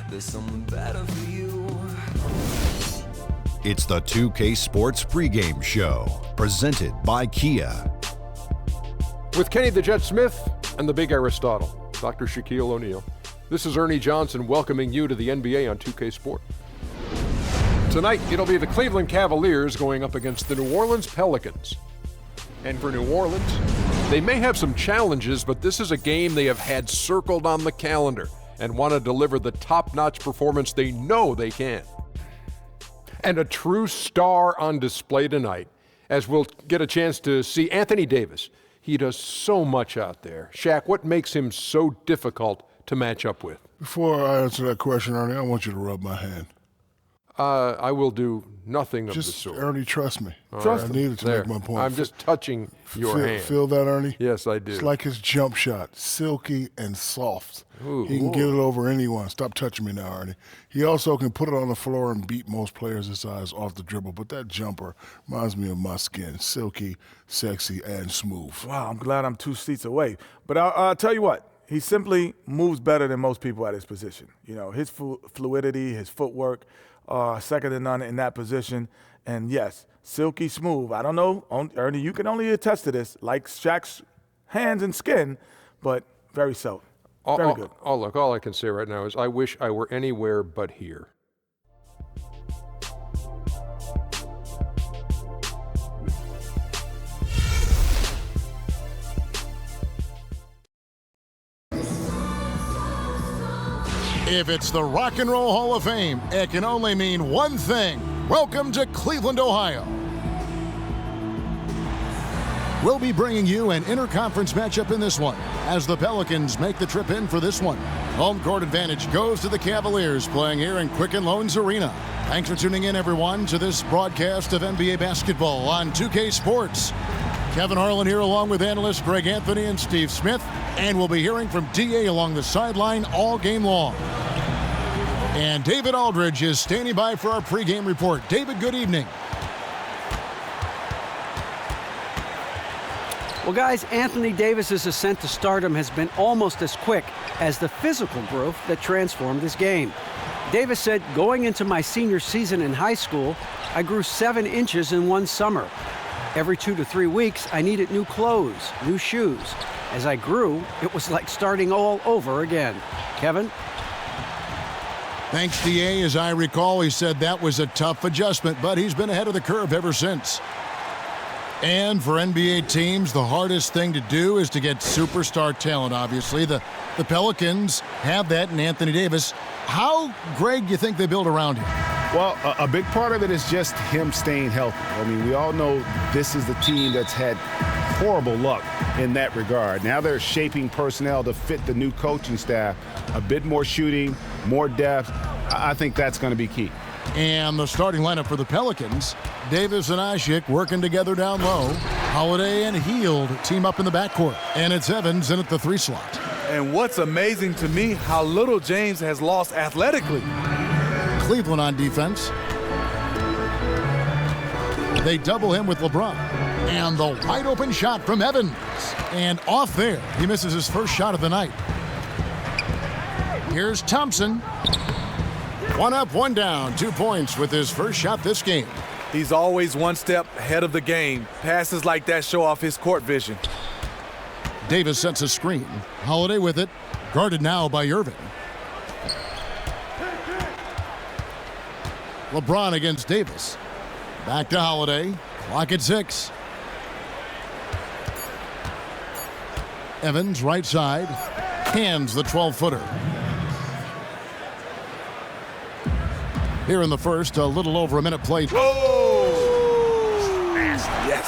there's someone better for you. It's the 2K Sports pregame show, presented by Kia. With Kenny the Jet Smith and the Big Aristotle, Dr. Shaquille O'Neal. This is Ernie Johnson welcoming you to the NBA on 2K Sport. Tonight, it'll be the Cleveland Cavaliers going up against the New Orleans Pelicans. And for New Orleans, they may have some challenges, but this is a game they have had circled on the calendar and want to deliver the top-notch performance they know they can. And a true star on display tonight, as we'll get a chance to see Anthony Davis. He does so much out there. Shaq, what makes him so difficult to match up with? Before I answer that question, Ernie, I want you to rub my hand. I will do nothing of the sort. Ernie, trust me. Trust I needed to make my point. I'm just touching your hand. Feel that, Ernie? Yes, I do. It's like his jump shot, silky and soft. Ooh. He can get it over anyone. Stop touching me now, Ernie. He also can put it on the floor and beat most players his size off the dribble, but that jumper reminds me of my skin, silky, sexy, and smooth. Wow, I'm glad I'm 2 seats away. But I'll tell you what, he simply moves better than most people at his position. You know, his fluidity, his footwork, second to none in that position. And yes, silky smooth. I don't know, Ernie, you can only attest to this, like Shaq's hands and skin, but very so. Very good. Look, all I can say right now is I wish I were anywhere but here. If it's the Rock and Roll Hall of Fame, it can only mean one thing. Welcome to Cleveland, Ohio. We'll be bringing you an interconference matchup in this one, as the Pelicans make the trip in for this one. Home court advantage goes to the Cavaliers, playing here in Quicken Loans Arena. Thanks for tuning in, everyone, to this broadcast of NBA basketball on 2K Sports. Kevin Harlan here along with analysts Greg Anthony and Steve Smith, and we'll be hearing from DA along the sideline all game long. And David Aldridge is standing by for our pregame report. David, good evening. Well, guys, Anthony Davis's ascent to stardom has been almost as quick as the physical growth that transformed his game. Davis said, going into my senior season in high school, I grew 7 inches in one summer. Every 2 to 3 weeks, I needed new clothes, new shoes. As I grew, it was like starting all over again. Kevin? Thanks, DA. As I recall, he said that was a tough adjustment, but he's been ahead of the curve ever since. And for NBA teams, the hardest thing to do is to get superstar talent, obviously. The Pelicans have that in Anthony Davis. How, Greg, do you think they build around him? Well, a big part of it is just him staying healthy. I mean, we all know this is the team that's had horrible luck in that regard. Now they're shaping personnel to fit the new coaching staff. A bit more shooting, more depth. I think that's going to be key. And the starting lineup for the Pelicans, Davis and Asik working together down low. Holiday and Hield team up in the backcourt. And it's Evans in at the 3 slot. And what's amazing to me, how little James has lost athletically. Cleveland on defense. They double him with LeBron. And the wide open shot from Evans. And off there, he misses his first shot of the night. Here's Thompson. 1 up, 1 down, 2 points with his first shot this game. He's always one step ahead of the game. Passes like that show off his court vision. Davis sets a screen. Holiday with it. Guarded now by Irving. LeBron against Davis. Back to Holiday. Clock at 6. Evans right side. Hands the 12-footer. Here in the first, a little over a minute played. Oh! Yes.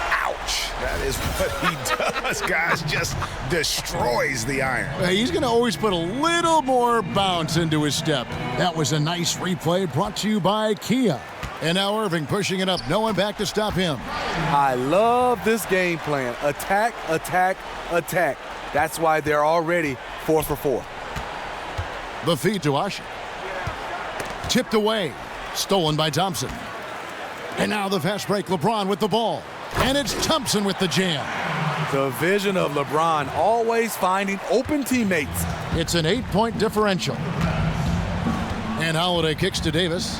Ouch. That is what he does, guys. Just destroys the iron. He's going to always put a little more bounce into his step. That was a nice replay brought to you by Kia. And now Irving pushing it up. No one back to stop him. I love this game plan. Attack, attack, attack. That's why they're already 4 for 4. The feed to Asik. Tipped away. Stolen by Thompson. And now the fast break. LeBron with the ball. And it's Thompson with the jam. The vision of LeBron, always finding open teammates. It's an 8-point differential. And Holiday kicks to Davis.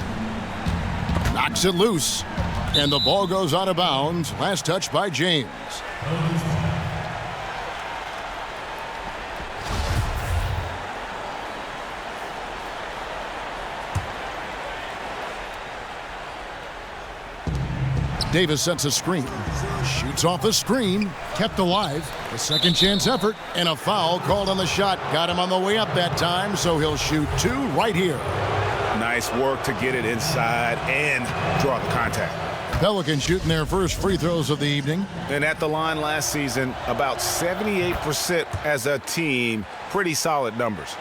Knocks it loose. And the ball goes out of bounds. Last touch by James. Davis sets a screen. Shoots off the screen. Kept alive. A second chance effort. And a foul called on the shot. Got him on the way up that time, so he'll shoot 2 right here. Nice work to get it inside and draw the contact. Pelicans shooting their first free throws of the evening. And at the line last season, about 78% as a team. Pretty solid numbers.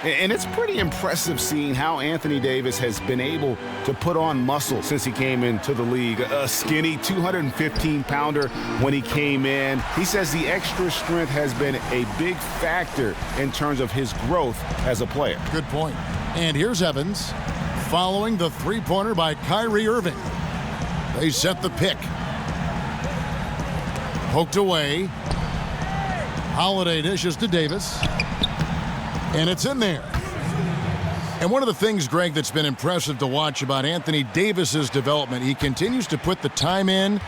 And it's pretty impressive seeing how Anthony Davis has been able to put on muscle since he came into the league. A skinny 215-pounder when he came in. He says the extra strength has been a big factor in terms of his growth as a player. Good point. And here's Evans following the three-pointer by Kyrie Irving. They set the pick. Poked away. Holiday dishes to Davis. And it's in there. And one of the things, Greg, that's been impressive to watch about Anthony Davis's development, he continues to put the time in,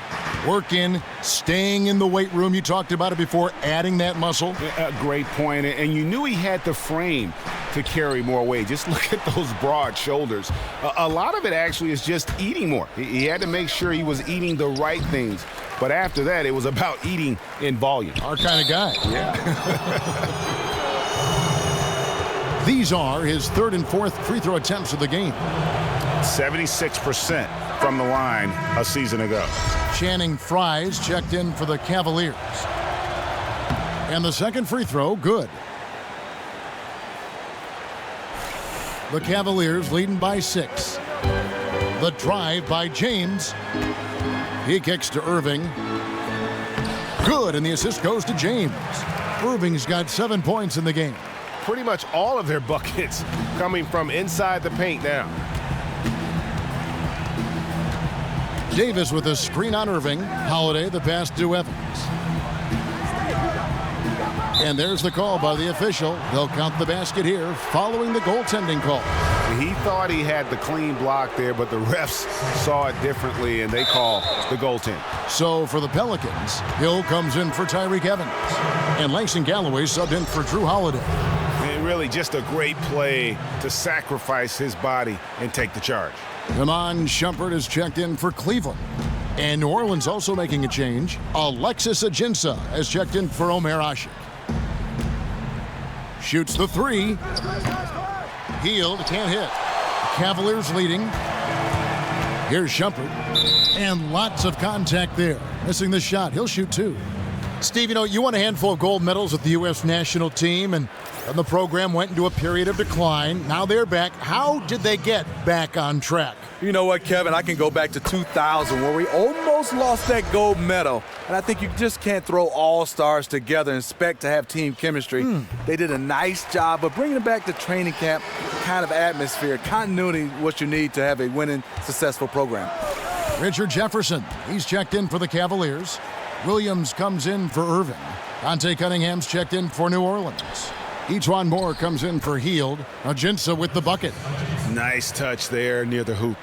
work in, staying in the weight room. You talked about it before, adding that muscle. A great point. And you knew he had the frame to carry more weight. Just look at those broad shoulders. A lot of it actually is just eating more. He had to make sure he was eating the right things. But after that, it was about eating in volume. Our kind of guy. Yeah. These are his third and fourth free throw attempts of the game. 76% from the line a season ago. Channing Frye's checked in for the Cavaliers. And the second free throw, good. The Cavaliers leading by 6. The drive by James. He kicks to Irving. Good, and the assist goes to James. Irving's got 7 points in the game. Pretty much all of their buckets coming from inside the paint now. Davis with a screen on Irving. Holiday the pass to Evans. And there's the call by the official. They'll count the basket here following the goaltending call. He thought he had the clean block there, but the refs saw it differently, and they call the goaltend. So for the Pelicans, Hill comes in for Tyreek Evans. And Langston Galloway subbed in for Drew Holiday. And really just a great play to sacrifice his body and take the charge. Iman Shumpert is checked in for Cleveland. And New Orleans also making a change. Alexis Ajinça has checked in for Omer Asik. Shoots the 3. Hield, can't hit. Cavaliers leading. Here's Shumpert. And lots of contact there. Missing the shot. He'll shoot 2. Steve, you won a handful of gold medals with the U.S. national team, and the program went into a period of decline. Now they're back. How did they get back on track? You know what, Kevin? I can go back to 2000 where we almost lost that gold medal. And I think you just can't throw all stars together and expect to have team chemistry. They did a nice job of bringing it back to training camp kind of atmosphere. Continuity, what you need to have a winning, successful program. Richard Jefferson, he's checked in for the Cavaliers. Williams comes in for Irving. Dante Cunningham's checked in for New Orleans. Etuan Moore comes in for Hield. Ajinça with the bucket. Nice touch there near the hoop.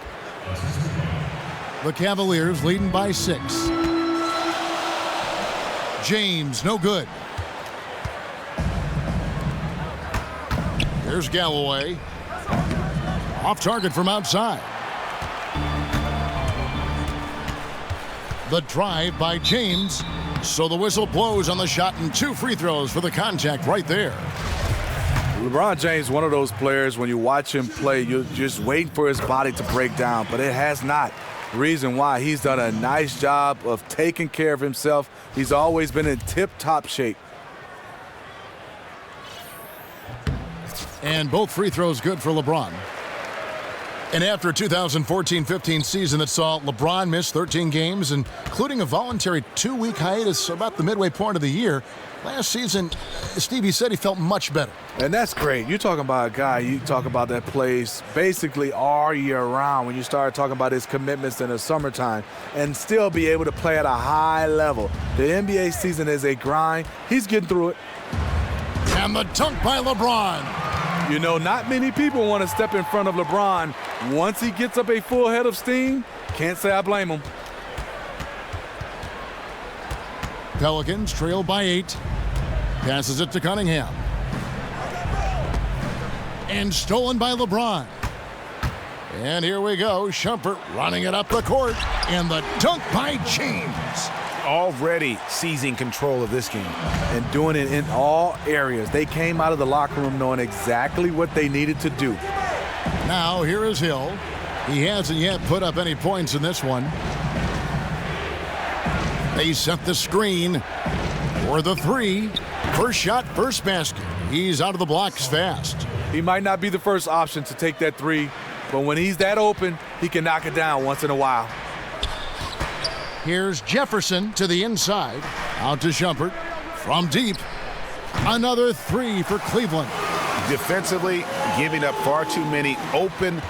The Cavaliers leading by 6. James, no good. Here's Galloway. Off target from outside. The drive by James. So the whistle blows on the shot and 2 free throws for the contact right there. LeBron James, one of those players, when you watch him play, you're just waiting for his body to break down, but it has not. Reason why, he's done a nice job of taking care of himself. He's always been in tip-top shape. And both free throws good for LeBron. And after a 2014-15 season that saw LeBron miss 13 games, including a voluntary 2-week hiatus about the midway point of the year, last season, Stevie said he felt much better. And that's great. You're talking about a guy, you talk about that plays basically all year round when you start talking about his commitments in the summertime and still be able to play at a high level. The NBA season is a grind. He's getting through it. And the dunk by LeBron. You know, not many people want to step in front of LeBron. Once he gets up a full head of steam, can't say I blame him. Pelicans trail by 8. Passes it to Cunningham. And stolen by LeBron. And here we go. Shumpert running it up the court. And the dunk by James. Already seizing control of this game. And doing it in all areas. They came out of the locker room knowing exactly what they needed to do. Now here is Hill. He hasn't yet put up any points in this one. They set the screen for the 3. First shot, first basket. He's out of the blocks fast. He might not be the first option to take that 3, but when he's that open, he can knock it down once in a while. Here's Jefferson to the inside. Out to Shumpert. From deep. Another 3 for Cleveland. Defensively, giving up far too many open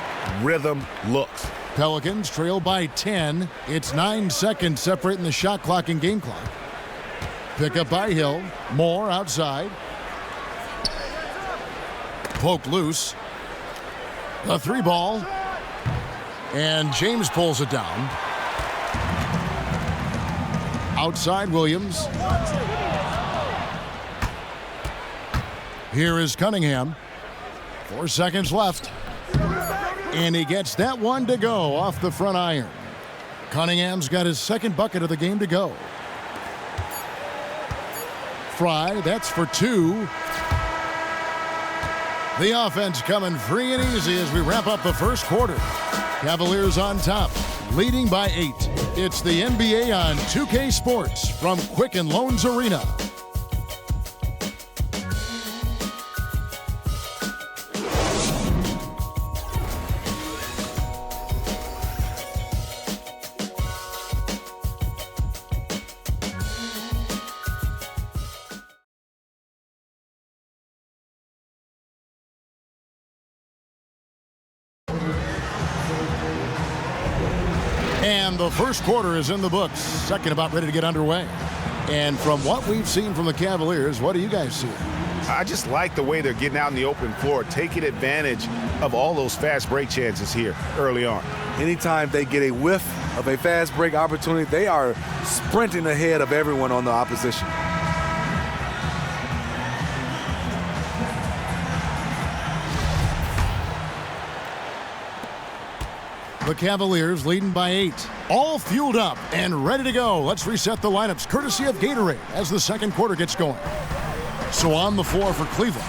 rhythm looks. Pelicans trail by 10. It's 9 seconds separating the shot clock and game clock. Pick up by Hill. Moore outside. Poke loose. The 3 ball. And James pulls it down. Outside Williams. Here is Cunningham. 4 seconds left. And he gets that one to go off the front iron. Cunningham's got his second bucket of the game to go. Fry, that's for 2. The offense coming free and easy as we wrap up the first quarter. Cavaliers on top, leading by 8. It's the NBA on 2K Sports from Quicken Loans Arena. And the first quarter is in the books. Second about ready to get underway. And from what we've seen from the Cavaliers, what do you guys see? I just like the way they're getting out on the open floor, taking advantage of all those fast break chances here early on. Anytime they get a whiff of a fast break opportunity, they are sprinting ahead of everyone on the opposition. The Cavaliers leading by 8. All fueled up and ready to go. Let's reset the lineups courtesy of Gatorade as the second quarter gets going. So on the floor for Cleveland,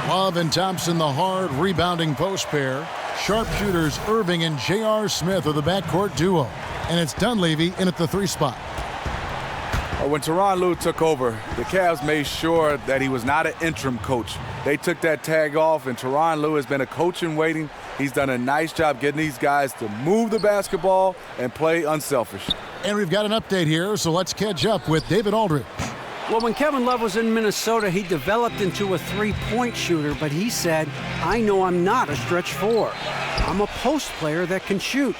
Love and Thompson, the hard rebounding post pair. Sharpshooters Irving and J.R. Smith are the backcourt duo. And it's Dunleavy in at the 3 spot. When Tyronn Lue took over, the Cavs made sure that he was not an interim coach. They took that tag off, and Tyronn Lue has been a coach in waiting. He's done a nice job getting these guys to move the basketball and play unselfish. And we've got an update here, so let's catch up with David Aldridge. Well, when Kevin Love was in Minnesota, he developed into a 3-point shooter, but he said, I know I'm not a stretch 4. I'm a post player that can shoot.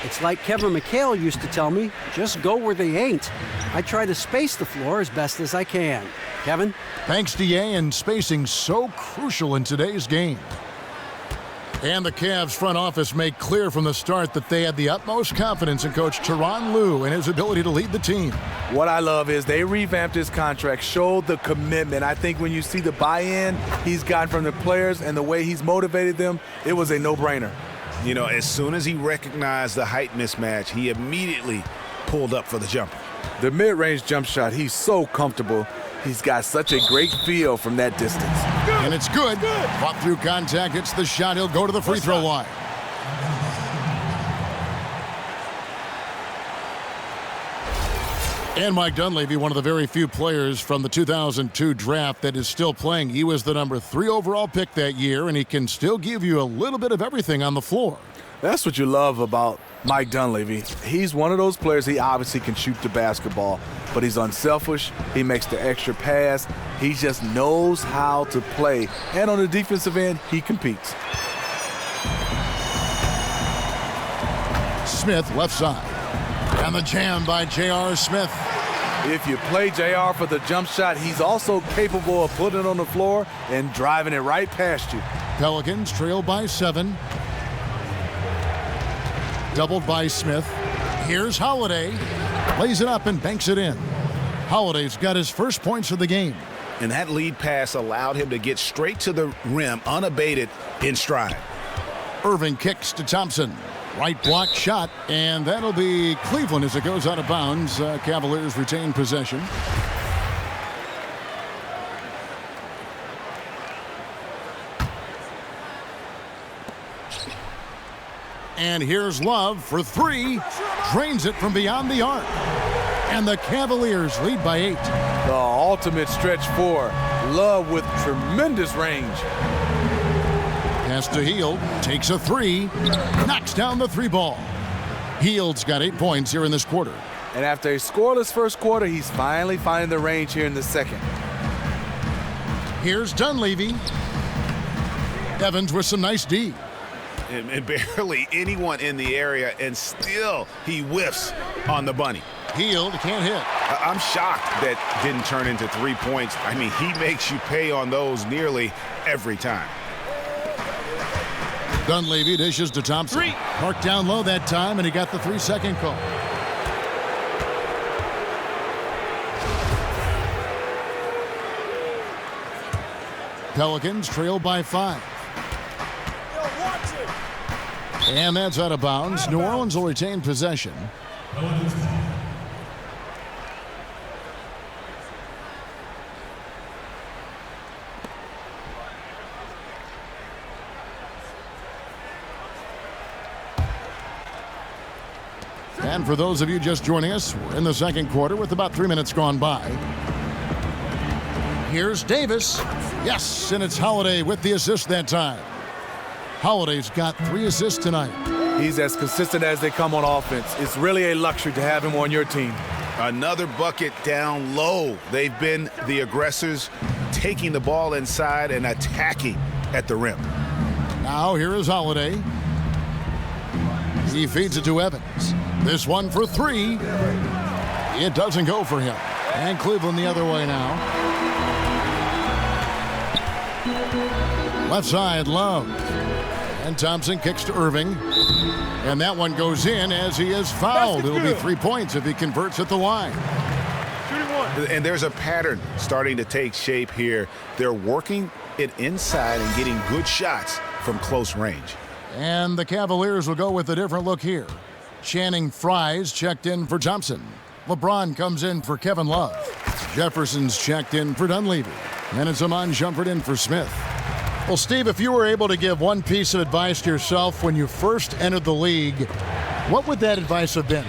It's like Kevin McHale used to tell me, just go where they ain't. I try to space the floor as best as I can. Kevin? Thanks, D.A., and spacing so crucial in today's game. And the Cavs front office made clear from the start that they had the utmost confidence in Coach Tyronn Lue and his ability to lead the team. What I love is they revamped his contract, showed the commitment. I think when you see the buy-in he's gotten from the players and the way he's motivated them, it was a no-brainer. You know, as soon as he recognized the height mismatch, he immediately pulled up for the jumper. The mid-range jump shot, he's so comfortable. He's got such a great feel from that distance. And it's good. Fought through contact, hits the shot. He'll go to the free throw line. And Mike Dunleavy, one of the very few players from the 2002 draft that is still playing. He was the number 3 overall pick that year, and he can still give you a little bit of everything on the floor. That's what you love about Mike Dunleavy. He's one of those players, he obviously can shoot the basketball, but he's unselfish. He makes the extra pass. He just knows how to play. And on the defensive end, he competes. Smith, left side. And the jam by J.R. Smith. If you play JR for the jump shot, he's also capable of putting it on the floor and driving it right past you. Pelicans trail by 7. Doubled by Smith. Here's Holiday. Lays it up and banks it in. Holiday's got his first points of the game. And that lead pass allowed him to get straight to the rim unabated in stride. Irving kicks to Thompson. Right block shot, and that'll be Cleveland as it goes out of bounds. Cavaliers retain possession. And here's Love for 3. Drains it from beyond the arc. And the Cavaliers lead by 8. The ultimate stretch 4. Love with tremendous range. Pass to Hield. Takes a 3. Knocks down the 3 ball. Hield's got 8 points here in this quarter. And after a scoreless first quarter, he's finally finding the range here in the second. Here's Dunleavy. Evans with some nice D. And barely anyone in the area, and still he whiffs on the bunny. Hield can't hit. I'm shocked that didn't turn into 3 points. I mean, he makes you pay on those nearly every time. Dunleavy dishes to Thompson. Marked down low that time, and he got the 3-second call. Pelicans trail by 5. And that's out of bounds. New Orleans will retain possession. And for those of you just joining us, we're in the second quarter with about 3 minutes gone by. Here's Davis. Yes, and it's Holiday with the assist that time. Holiday's got 3 assists tonight. He's as consistent as they come on offense. It's really a luxury to have him on your team. Another bucket down low. They've been the aggressors, taking the ball inside and attacking at the rim. Now here is Holiday. He feeds it to Evans. This one for 3. It doesn't go for him. And Cleveland the other way now. Left side, Love. And Thompson kicks to Irving. And that one goes in as he is fouled. It'll be 3 points if he converts at the line. And there's a pattern starting to take shape here. They're working it inside and getting good shots from close range. And the Cavaliers will go with a different look here. Channing Frye's checked in for Thompson. LeBron comes in for Kevin Love. Jefferson's checked in for Dunleavy. And it's Iman Shumpert in for Smith. Well, Steve, if you were able to give one piece of advice to yourself when you first entered the league, what would that advice have been?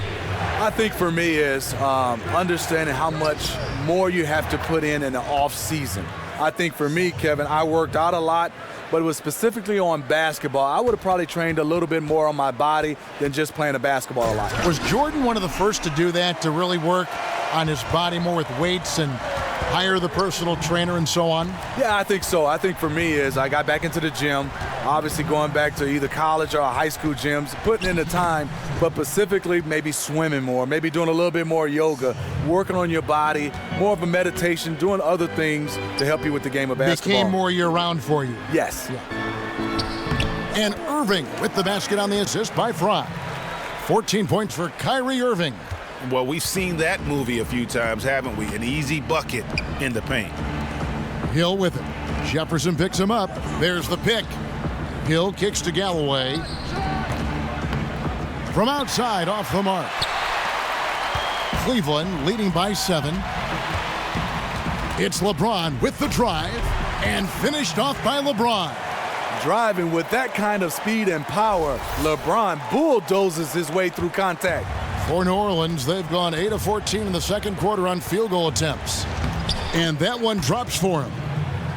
I think for me is understanding how much more you have to put in the off season. I think for me, Kevin, I worked out a lot, but it was specifically on basketball. I would have probably trained a little bit more on my body than just playing the basketball a lot. Was Jordan one of the first to do that, to really work on his body more with weights and hire the personal trainer and so on? Yeah, I think so. I think for me is I got back into the gym, obviously going back to either college or high school gyms, putting in the time, but specifically maybe swimming more, maybe doing a little bit more yoga, working on your body, more of a meditation, doing other things to help you with the game of basketball. Became more year-round for you. Yes. Yeah. And Irving with the basket on the assist by Fry. 14 points for Kyrie Irving. Well, we've seen that movie a few times, haven't we? An easy bucket in the paint. Hill with it. Jefferson picks him up. There's the pick. Hill kicks to Galloway. From outside, off the mark. Cleveland leading by 7. It's LeBron with the drive, and finished off by LeBron. Driving with that kind of speed and power, LeBron bulldozes his way through contact. For New Orleans, they've gone 8 of 14 in the second quarter on field goal attempts. And that one drops for him.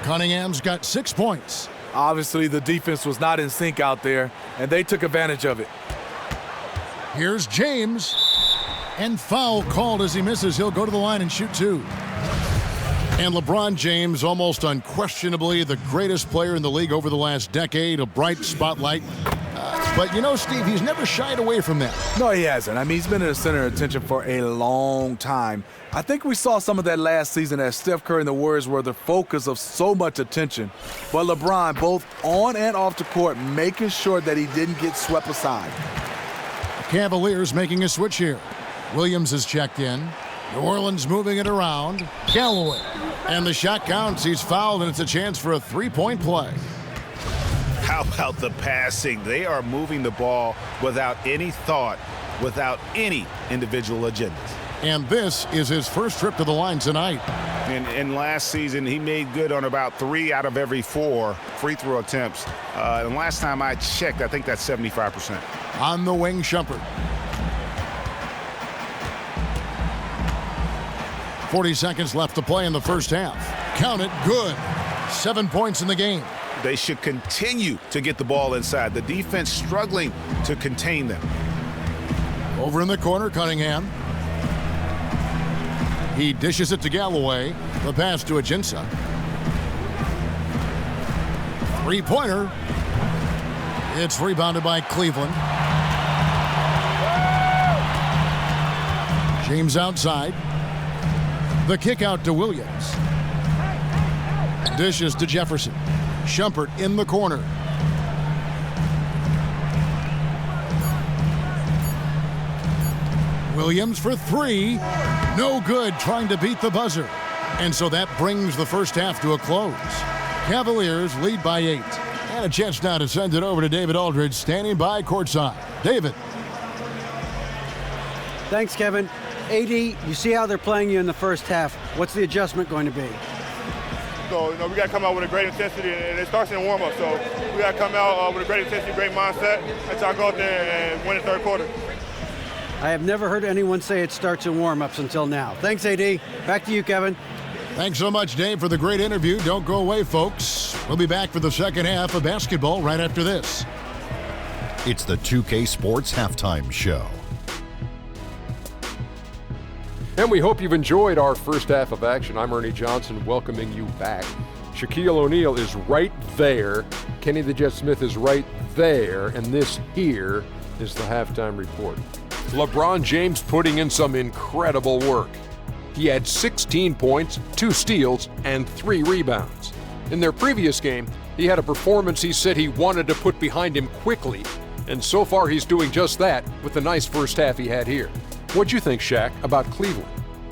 Cunningham's got 6 points. Obviously, the defense was not in sync out there, and they took advantage of it. Here's James. And foul called as he misses. He'll go to the line and shoot 2. And LeBron James, almost unquestionably the greatest player in the league over the last decade, a bright spotlight. But you know, Steve, he's never shied away from that. No, he hasn't. I mean, he's been in the center of attention for a long time. I think we saw some of that last season as Steph Curry and the Warriors were the focus of so much attention. But LeBron, both on and off the court, making sure that he didn't get swept aside. Cavaliers making a switch here. Williams is checked in. New Orleans moving it around. Galloway. And the shot counts. He's fouled, and it's a chance for a three-point play. How about the passing? They are moving the ball without any thought, without any individual agendas. And this is his first trip to the line tonight. And last season, he made good on about 3 out of every 4 free throw attempts. And last time I checked, I think that's 75%. On the wing, Shumpert. 40 seconds left to play in the first half. Count it, good. 7 points in the game. They should continue to get the ball inside. The defense struggling to contain them. Over in the corner, Cunningham. He dishes it to Galloway. The pass to Ajinça. Three-pointer. It's rebounded by Cleveland. James outside. The kick out to Williams. Dishes to Jefferson. Shumpert in the corner. Williams for 3. No good, trying to beat the buzzer. And so that brings the first half to a close. Cavaliers lead by 8. And a chance now to send it over to David Aldridge, standing by courtside. David. Thanks, Kevin. AD, you see how they're playing you in the first half. What's the adjustment going to be? So, we got to come out with a great intensity, and it starts in the warm-up. So we got to come out with a great intensity, great mindset, and try to go out there and win the third quarter. I have never heard anyone say it starts in warm-ups until now. Thanks, AD. Back to you, Kevin. Thanks so much, Dave, for the great interview. Don't go away, folks. We'll be back for the second half of basketball right after this. It's the 2K Sports Halftime Show. And we hope you've enjoyed our first half of action. I'm Ernie Johnson, welcoming you back. Shaquille O'Neal is right there. Kenny the Jet Smith is right there. And this here is the halftime report. LeBron James putting in some incredible work. He had 16 points, 2 steals, and 3 rebounds. In their previous game, he had a performance he said he wanted to put behind him quickly. And so far, he's doing just that with the nice first half he had here. What'd you think, Shaq, about Cleveland?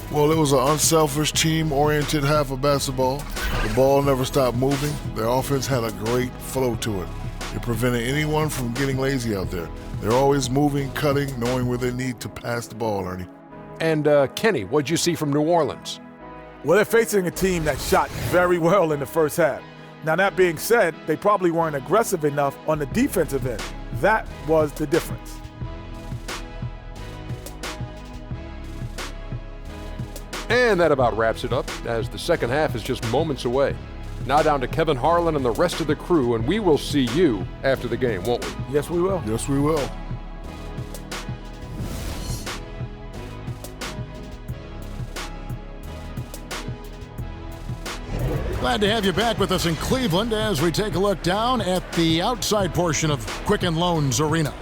Well, it was an unselfish, team-oriented half of basketball. The ball never stopped moving. Their offense had a great flow to it. It prevented anyone from getting lazy out there. They're always moving, cutting, knowing where they need to pass the ball, Ernie. And Kenny, what'd you see from New Orleans? Well, they're facing a team that shot very well in the first half. Now, that being said, they probably weren't aggressive enough on the defensive end. That was the difference. And that about wraps it up, as the second half is just moments away. Now down to Kevin Harlan and the rest of the crew, and we will see you after the game, won't we? Yes, we will. Yes, we will. Glad to have you back with us in Cleveland as we take a look down at the outside portion of Quicken Loans Arena.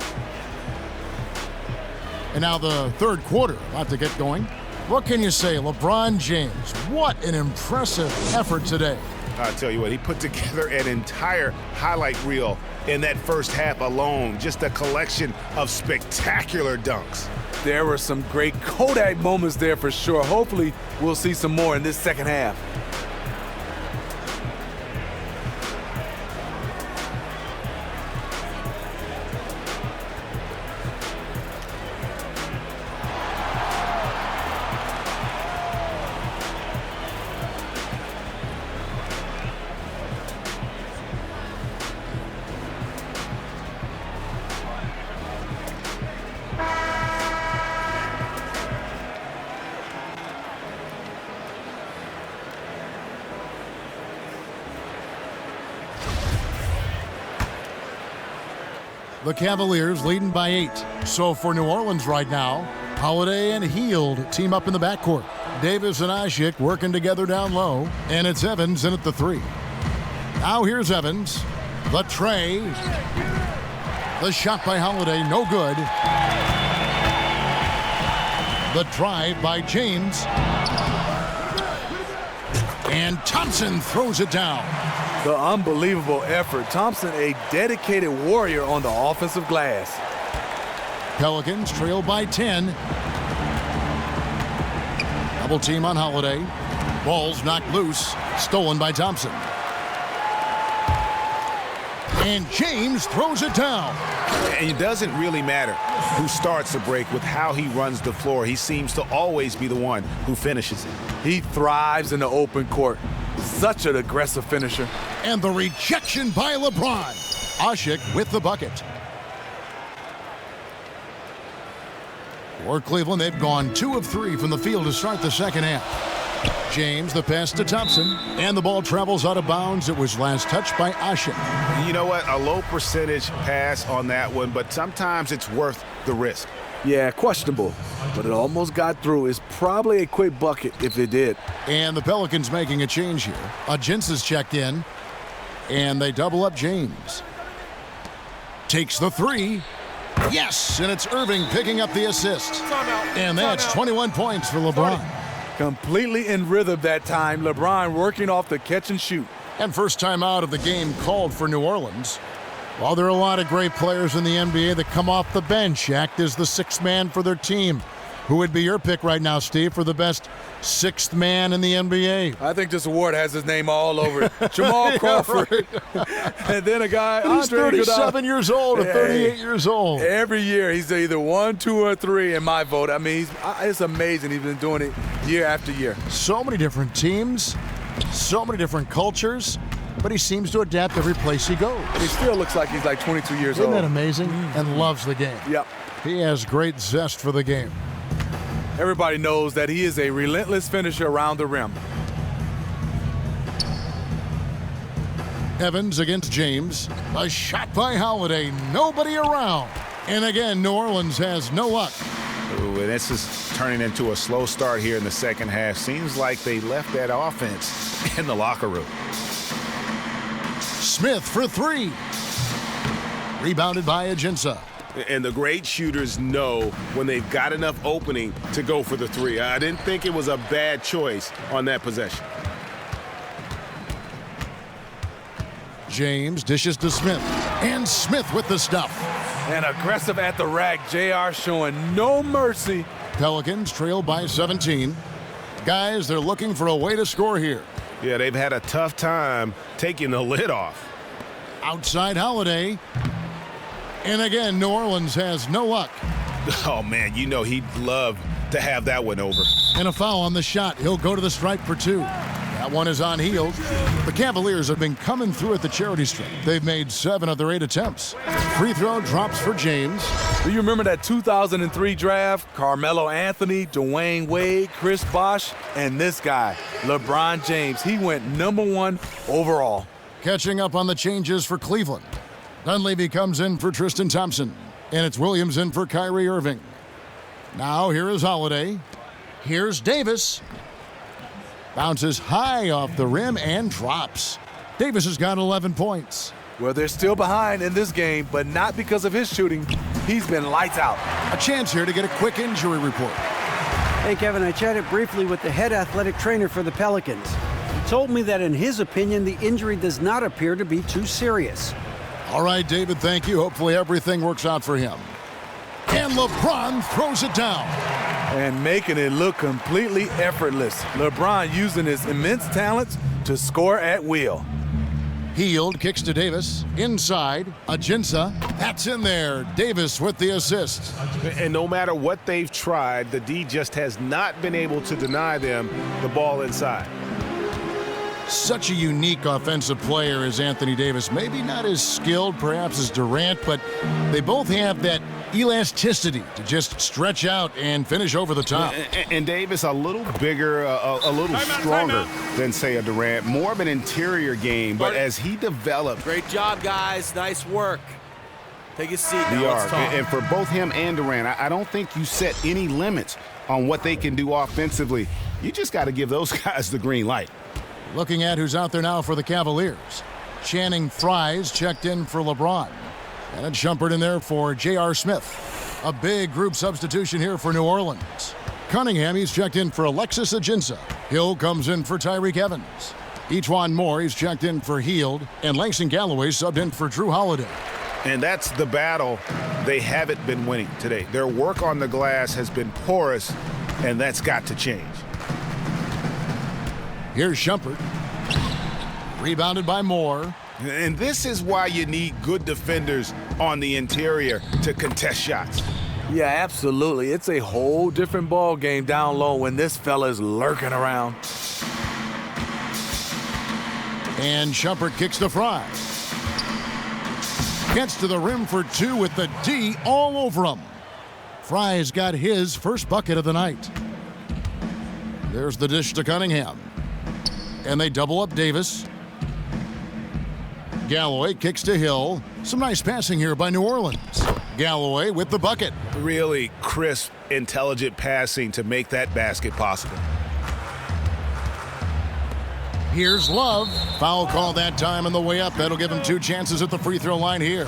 And now the third quarter about to get going. What can you say, LeBron James? What an impressive effort today. I'll tell you what, he put together an entire highlight reel in that first half alone. Just a collection of spectacular dunks. There were some great Kodak moments there for sure. Hopefully, we'll see some more in this second half. The Cavaliers leading by 8. So for New Orleans right now, Holiday and Hield team up in the backcourt. Davis and Asik working together down low. And it's Evans in at the 3. Now here's Evans. The tray. The shot by Holiday, no good. The drive by James. And Thompson throws it down. The unbelievable effort. Thompson, a dedicated warrior on the offensive glass. Pelicans trail by 10. Double team on Holiday. Ball's knocked loose. Stolen by Thompson. And James throws it down. And it doesn't really matter who starts the break with how he runs the floor. He seems to always be the one who finishes it. He thrives in the open court. Such an aggressive finisher. And the rejection by LeBron. Ashik with the bucket. For Cleveland, they've gone 2 of 3 from the field to start the second half. James, the pass to Thompson, and the ball travels out of bounds. It was last touched by Ashik. You know what? A low percentage pass on that one, but sometimes it's worth the risk. Yeah, questionable, but it almost got through. It's probably a quick bucket if it did. And the Pelicans making a change here. Jinsa's checked in, and they double up James. Takes the 3. Yes, and it's Irving picking up the assist. And that's 21 points for LeBron. Completely in rhythm that time. LeBron working off the catch and shoot. And first time out of the game called for New Orleans. While there are a lot of great players in the NBA that come off the bench, act as the 6th man for their team. Who would be your pick right now, Steve, for the best 6th man in the NBA? I think this award has his name all over it. Jamal Crawford. Right. And then a guy, he's 37 years old or 38 years old. Every year he's either 1, 2, or 3 in my vote. I mean, it's amazing. He's been doing it year after year. So many different teams, so many different cultures, but he seems to adapt every place he goes. He still looks like he's like 22 years old. Isn't that amazing? And loves the game. Yep. He has great zest for the game. Everybody knows that he is a relentless finisher around the rim. Evans against James. A shot by Holiday. Nobody around. And again, New Orleans has no luck. Ooh, and this is turning into a slow start here in the second half. Seems like they left that offense in the locker room. Smith for 3. Rebounded by Jinsa. And the great shooters know when they've got enough opening to go for the 3. I didn't think it was a bad choice on that possession. James dishes to Smith. And Smith with the stuff. And aggressive at the rack. JR showing no mercy. Pelicans trail by 17. Guys, they're looking for a way to score here. Yeah, they've had a tough time taking the lid off. Outside Holiday. And again, New Orleans has no luck. Oh, man, you know he'd love to have that one over. And a foul on the shot. He'll go to the stripe for 2. That one is on Hield. The Cavaliers have been coming through at the charity stripe. They've made 7 of their 8 attempts. Free throw drops for James. Do you remember that 2003 draft? Carmelo Anthony, Dwayne Wade, Chris Bosh, and this guy, LeBron James. He went #1 overall. Catching up on the changes for Cleveland. Dunleavy comes in for Tristan Thompson. And it's Williams in for Kyrie Irving. Now here is Holiday. Here's Davis. Bounces high off the rim and drops. Davis has got 11 points. Well, they're still behind in this game, but not because of his shooting. He's been lights out. A chance here to get a quick injury report. Hey, Kevin, I chatted briefly with the head athletic trainer for the Pelicans. He told me that in his opinion, the injury does not appear to be too serious. All right, David, thank you. Hopefully everything works out for him. And LeBron throws it down. And making it look completely effortless. LeBron using his immense talents to score at will. Hield kicks to Davis. Inside, Jinsa. That's in there. Davis with the assist. And no matter what they've tried, the D just has not been able to deny them the ball inside. Such a unique offensive player as Anthony Davis. Maybe not as skilled, perhaps, as Durant, but they both have that elasticity to just stretch out and finish over the top. And Davis a little bigger, a little stronger than, say, a Durant. More of an interior game, but as he developed. Great job, guys. Nice work. Take a seat now. Let's talk. And for both him and Durant, I don't think you set any limits on what they can do offensively. You just got to give those guys the green light. Looking at who's out there now for the Cavaliers. Channing Frye's checked in for LeBron. And it's Shumpert in there for J.R. Smith. A big group substitution here for New Orleans. Cunningham, he's checked in for Alexis Ajinça. Hill comes in for Tyreek Evans. E'Twaun Moore, he's checked in for Hield. And Langston Galloway subbed in for Drew Holiday. And that's the battle they haven't been winning today. Their work on the glass has been porous, and that's got to change. Here's Shumpert. Rebounded by Moore. And this is why you need good defenders on the interior to contest shots. Yeah, absolutely. It's a whole different ball game down low when this fella is lurking around. And Shumpert kicks to Fry. Gets to the rim for two with the D all over him. Fry's got his first bucket of the night. There's the dish to Cunningham. And they double up Davis. Galloway kicks to Hill. Some nice passing here by New Orleans. Galloway with the bucket. Really crisp, intelligent passing to make that basket possible. Here's Love. Foul call that time on the way up. That'll give him 2 chances at the free throw line here.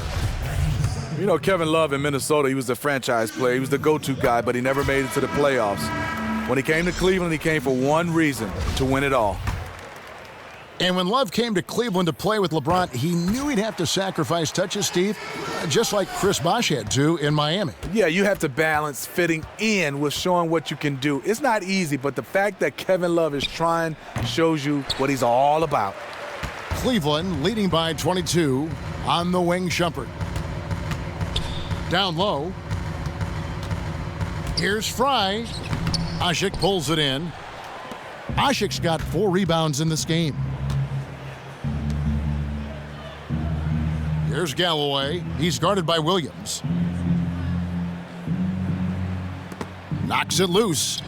You know, Kevin Love in Minnesota, he was the franchise player. He was the go-to guy, but he never made it to the playoffs. When he came to Cleveland, he came for one reason, to win it all. And when Love came to Cleveland to play with LeBron, he knew he'd have to sacrifice touches, Steve, just like Chris Bosh had to in Miami. Yeah, you have to balance fitting in with showing what you can do. It's not easy, but the fact that Kevin Love is trying shows you what he's all about. Cleveland leading by 22 on the wing. Shumpert. Down low. Here's Fry. Asik pulls it in. Asik's got 4 rebounds in this game. Here's Galloway. He's guarded by Williams. Knocks it loose.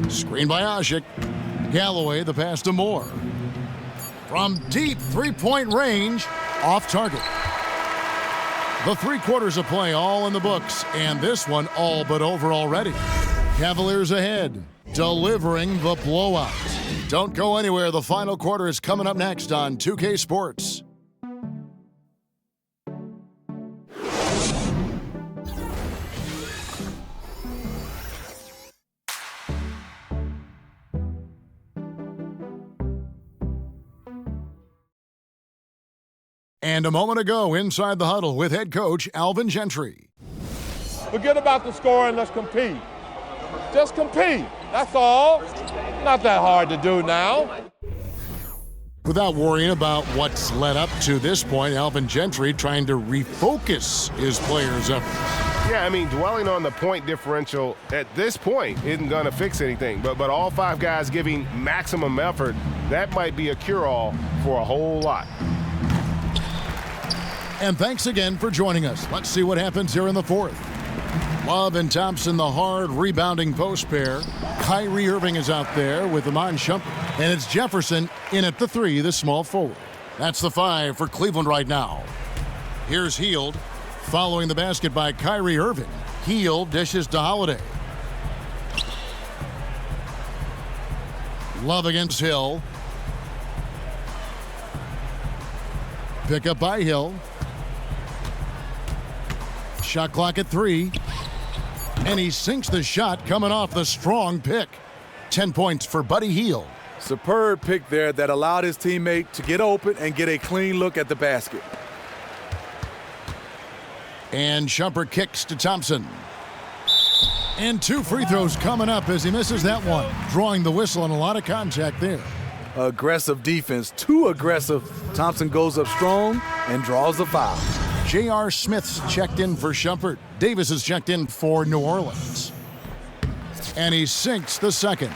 Screen by Asik. Galloway, the pass to Moore. From deep three-point range, off target. The 3 quarters of play all in the books, and this one all but over already. Cavaliers ahead, delivering the blowout. Don't go anywhere. The final quarter is coming up next on 2K Sports. And a moment ago, inside the huddle with head coach Alvin Gentry. Forget about the score and let's compete. Just compete. That's all. Not that hard to do now. Without worrying about what's led up to this point, Alvin Gentry trying to refocus his players' efforts. Yeah, I mean, dwelling on the point differential at this point isn't going to fix anything. But all 5 guys giving maximum effort, that might be a cure-all for a whole lot. And thanks again for joining us. Let's see what happens here in the 4th. Love and Thompson, the hard rebounding post pair. Kyrie Irving is out there with Iman Shumpert. And it's Jefferson in at the 3, the small forward. That's the 5 for Cleveland right now. Here's Hield, following the basket by Kyrie Irving. Hield dishes to Holiday. Love against Hill. Pick up by Hill. Shot clock at 3. And he sinks the shot coming off the strong pick. 10 points for Buddy Hield. Superb pick there that allowed his teammate to get open and get a clean look at the basket. And Shumpert kicks to Thompson. And 2 free throws coming up as he misses that one. Drawing the whistle and a lot of contact there. Aggressive defense, too aggressive. Thompson goes up strong and draws the foul. J.R. Smith's checked in for Shumpert. Davis is checked in for New Orleans. And he sinks the second.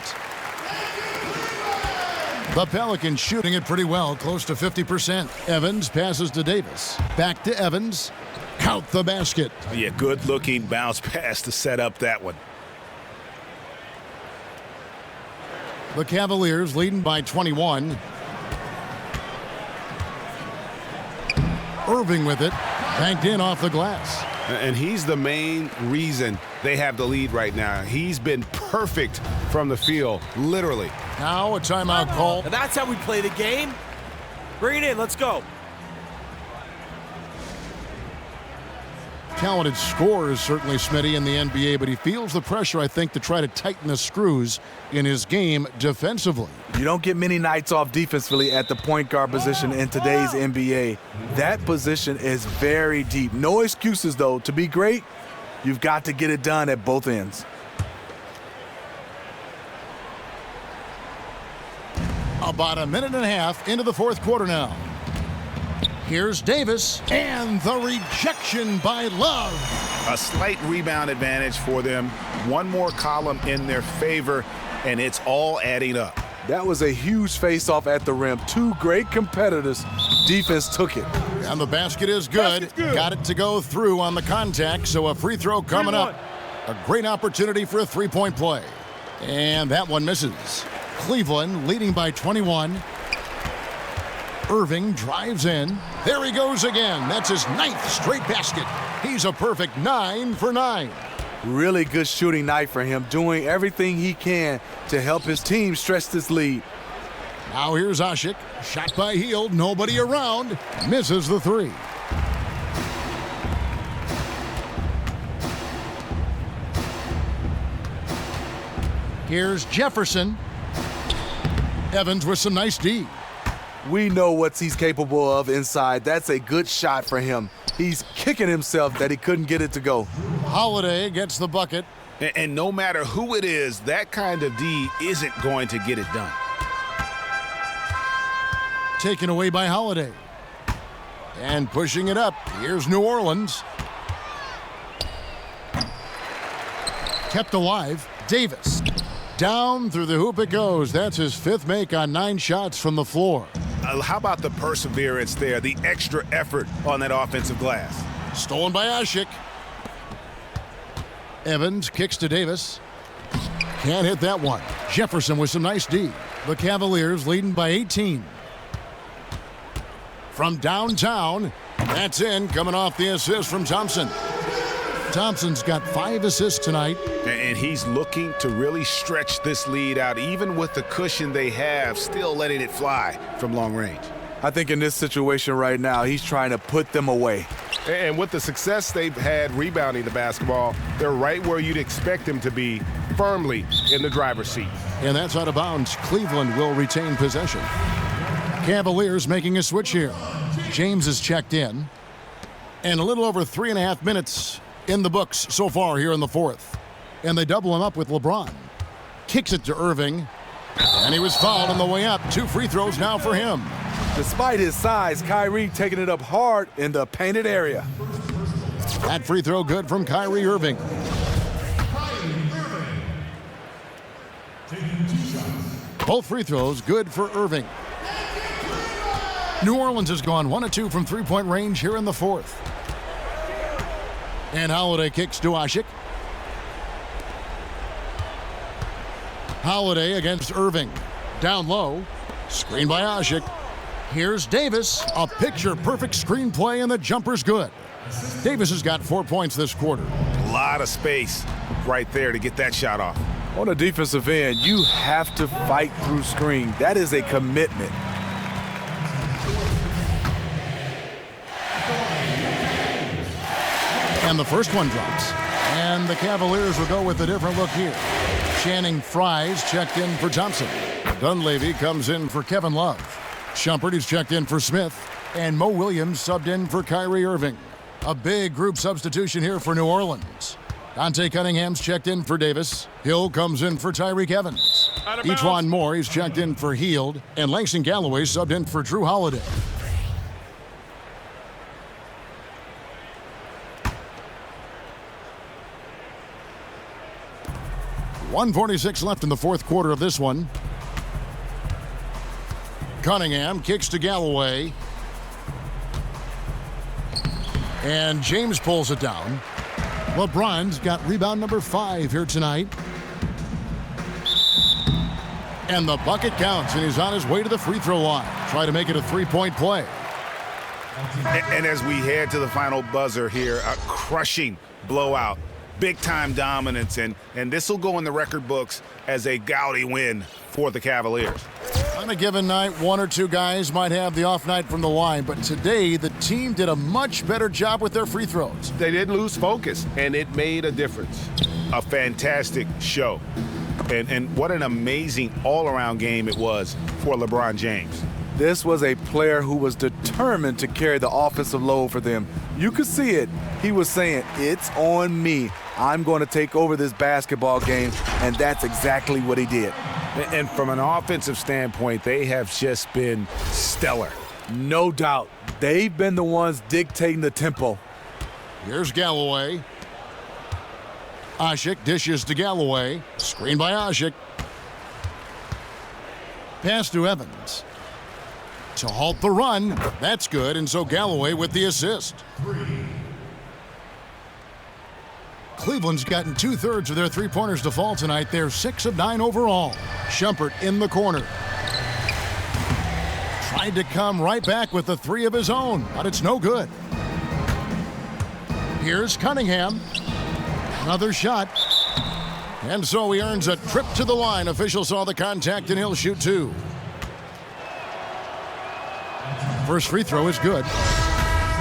The Pelicans shooting it pretty well, close to 50%. Evans passes to Davis. Back to Evans. Count the basket. Yeah, good-looking bounce pass to set up that one. The Cavaliers leading by 21. Irving with it. Banked in off the glass. And he's the main reason they have the lead right now. He's been perfect from the field, literally. Now a timeout call. And that's how we play the game. Bring it in. Let's go. talented scorers, certainly, Smitty, in the NBA, but he feels the pressure, I think, to try to tighten the screws in his game defensively. You don't get many nights off defensively at the point guard position in today's NBA. That position is very deep. No excuses, though. To be great, you've got to get it done at both ends. About a minute and a half into the fourth quarter now. Here's Davis, and the rejection by Love. A slight rebound advantage for them. One more column in their favor, and it's all adding up. That was a huge face-off at the rim. Two great competitors. Defense took it. And the basket is good. Got it to go through on the contact, so a free throw coming up. A great opportunity for a three-point play. And that one misses. Cleveland leading by 21. Irving drives in. There he goes again. That's his 9th straight basket. He's a perfect 9 for 9. Really good shooting night for him, doing everything he can to help his team stretch this lead. Now here's Ashik. Shot by Hield. Nobody around. Misses the three. Here's Jefferson. Evans with some nice D. We know what he's capable of inside. That's a good shot for him. He's kicking himself that he couldn't get it to go. Holiday gets the bucket. And no matter who it is, that kind of D isn't going to get it done. Taken away by Holiday. And pushing it up. Here's New Orleans. Kept alive. Davis. Down through the hoop it goes. That's his 5th make on 9 shots from the floor. How about the perseverance there, the extra effort on that offensive glass? Stolen by Ashik. Evans kicks to Davis. Can't hit that one. Jefferson with some nice D. The Cavaliers leading by 18. From downtown, that's in, coming off the assist from Thompson. Thompson's got 5 assists tonight. And he's looking to really stretch this lead out, even with the cushion they have, still letting it fly from long range. I think in this situation right now, he's trying to put them away. And with the success they've had rebounding the basketball, they're right where you'd expect them to be, firmly in the driver's seat. And that's out of bounds. Cleveland will retain possession. Cavaliers making a switch here. James is checked in. And a little over 3.5 minutes in the books so far here in the fourth. And they double him up with LeBron. Kicks it to Irving. And he was fouled on the way up. 2 free throws now for him. Despite his size, Kyrie taking it up hard in the painted area. That free throw good from Kyrie Irving. Both free throws good for Irving. New Orleans has gone 1 of 2 from three-point range here in the fourth. And Holiday kicks to Ashik. Holiday against Irving. Down low. Screen by Ashik. Here's Davis. A picture-perfect screenplay, and the jumper's good. Davis has got 4 points this quarter. A lot of space right there to get that shot off. On the defensive end, you have to fight through screen. That is a commitment. And the first one drops. And the Cavaliers will go with a different look here. Channing Fries checked in for Thompson. Dunleavy comes in for Kevin Love. Shumpert is checked in for Smith. And Mo Williams subbed in for Kyrie Irving. A big group substitution here for New Orleans. Dante Cunningham's checked in for Davis. Hill comes in for Tyreek Evans. E'Twaun Moore is checked in for Hield. And Langston Galloway subbed in for Drew Holiday. .146 left in the fourth quarter of this one. Cunningham kicks to Galloway. And James pulls it down. LeBron's got rebound number 5 here tonight. And the bucket counts, and he's on his way to the free throw line. Try to make it a 3-point play. And as we head to the final buzzer here, a crushing blowout. Big-time dominance, and this will go in the record books as a gaudy win for the Cavaliers. On a given night, one or two guys might have the off night from the line, but today the team did a much better job with their free throws. They didn't lose focus, and it made a difference. A fantastic show. And what an amazing all-around game it was for LeBron James. This was a player who was determined to carry the offensive load for them. You could see it. He was saying, it's on me. I'm going to take over this basketball game, and that's exactly what he did. And from an offensive standpoint, they have just been stellar. No doubt. They've been the ones dictating the tempo. Here's Galloway. Ashik dishes to Galloway. Screen by Ashik. Pass to Evans. To halt the run. That's good, and so Galloway with the assist. Cleveland's gotten 2/3 of their three-pointers to fall tonight. They're 6 of 9 overall. Shumpert in the corner. Tried to come right back with the three of his own, but it's no good. Here's Cunningham. Another shot. And so he earns a trip to the line. Official saw the contact, and he'll shoot two. First free throw is good.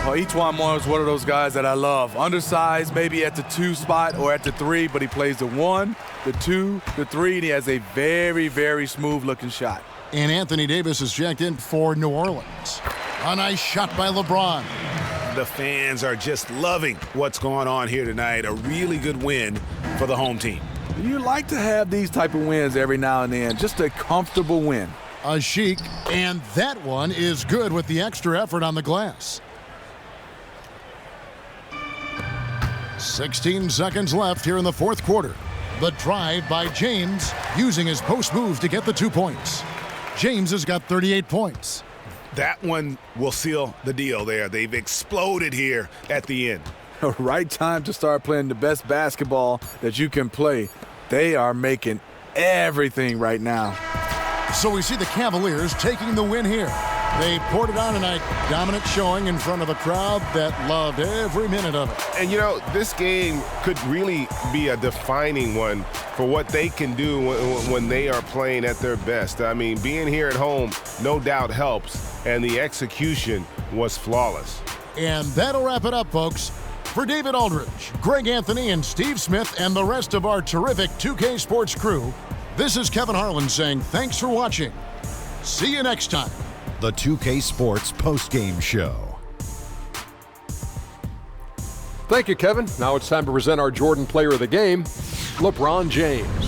Well, Etuan Moore is one of those guys that I love. Undersized, maybe at the 2 spot or at the 3, but he plays the 1, the 2, the 3, and he has a very, very smooth-looking shot. And Anthony Davis is checked in for New Orleans. A nice shot by LeBron. The fans are just loving what's going on here tonight. A really good win for the home team. You like to have these type of wins every now and then, just a comfortable win. Ashik, and that one is good with the extra effort on the glass. 16 seconds left here in the fourth quarter. The drive by James, using his post move to get the 2 points. James has got 38 points. That one will seal the deal there. They've exploded here at the end. Right time to start playing the best basketball that you can play. They are making everything right now. So we see the Cavaliers taking the win here. They poured it on tonight. Dominant showing in front of a crowd that loved every minute of it. And, you know, this game could really be a defining one for what they can do when they are playing at their best. I mean, being here at home no doubt helps, and the execution was flawless. And that'll wrap it up, folks. For David Aldridge, Greg Anthony, and Steve Smith, and the rest of our terrific 2K Sports crew, this is Kevin Harlan saying thanks for watching. See you next time. The 2K Sports postgame show. Thank you, Kevin. Now it's time to present our Jordan Player of the Game, LeBron James.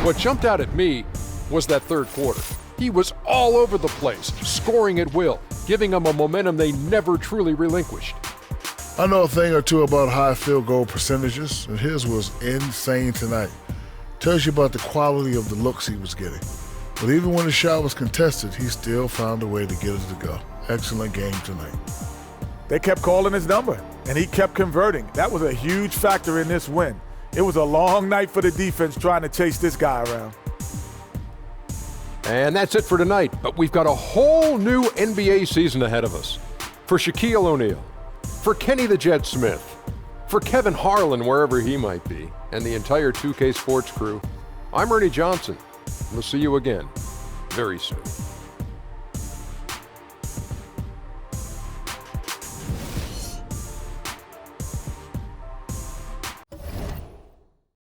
What jumped out at me was that third quarter. He was all over the place, scoring at will, giving them a momentum they never truly relinquished. I know a thing or two about high field goal percentages, and his was insane tonight. Tells you about the quality of the looks he was getting. But even when the shot was contested, he still found a way to get it to go. Excellent game tonight. They kept calling his number, and he kept converting. That was a huge factor in this win. It was a long night for the defense trying to chase this guy around. And that's it for tonight, but we've got a whole new NBA season ahead of us. For Shaquille O'Neal, for Kenny the Jet Smith, for Kevin Harlan, wherever he might be, and the entire 2K Sports crew, I'm Ernie Johnson. We'll see you again very soon.